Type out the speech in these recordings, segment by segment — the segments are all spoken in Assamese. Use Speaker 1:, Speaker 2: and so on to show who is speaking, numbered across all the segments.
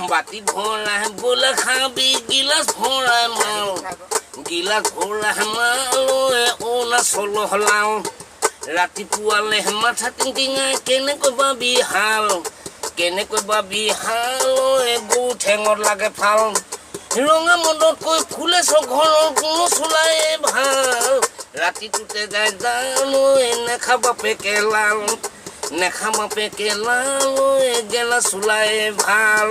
Speaker 1: বাতি ভৰাই বোলে খাবি গিলাচ ভৰাই মাল গিলাচ ভৰাই মালৈ অৰুণাচল হলাও ৰাতিপুৱালে মাথা টিংটিঙাই কেনেকৈ পাবি হাল গৰু ঠেঙত লাগে ফাল ৰঙা মদতকৈ ফুলে ঘৰৰ কোনো চোলাই ভাল ৰাতিটোতে যায় জালৈ নেখা বাপেকে লাল গেলা চোলাই ভাল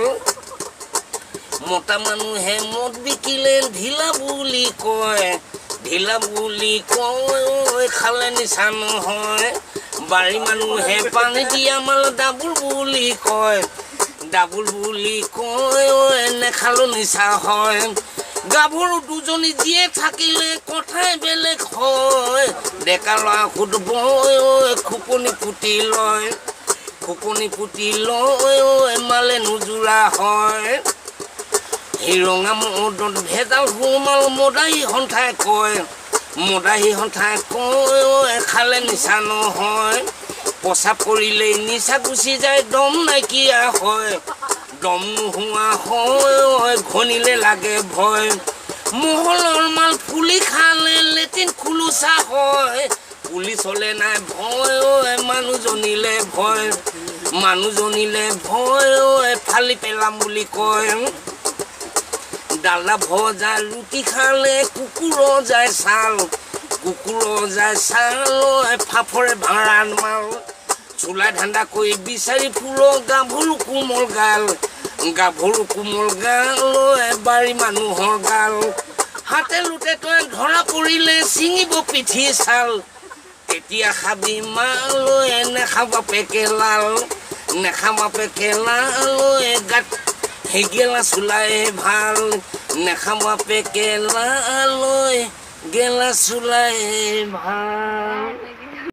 Speaker 1: মতা মানুহে মদ বিকিলে ঢিলা বুলি কয় খালে নিচা নহয় বাৰী মানুহে পানী দিয়া মাল ডাবুল বুলি কয় নেখালো নিচা হয় গাভৰু দুজনী যিয়ে থাকিলে কথাই বেলেগ হয় ডেকা ল'ৰা সুধব খুপনি পুতি লয় মালে নোজোৰা হয় হিৰঙা মদত ভেজাল সোমাল মদাহী সন্থাই কয় খালে নিচা নহয় প্ৰস্ৰাৱ কৰিলেই নিচা গুচি যায় দম নাইকিয়া হয় দম নোহোৱা হয় ঘনিলে লাগে ভয় মহলৰ মাল পুলি খালে লেট্ৰিন খোলোচা হয় পুলিচলে নাই ভয় মানুহজনীলে ভয় ফালি পেলাম বুলি কয় ডালা ভজা ৰুটি খালে কুকুৰ যায় ছাল ফাফৰে ভাড়াত মাল চোলাই ধান্দা কৰি বিচাৰি ফুল গাভৰু কোমল গাল বাৰী মানুহৰ গাল হাতে লোটে তই ধৰা পৰিলে ছিঙিব পিঠি ছাল তেতিয়া খাবি মালৈ নেখাব বাপেকে লাল গাত গেলা চোলাই ভাল নেখাব বাপেকে লাল গেলা চোলাই ভাল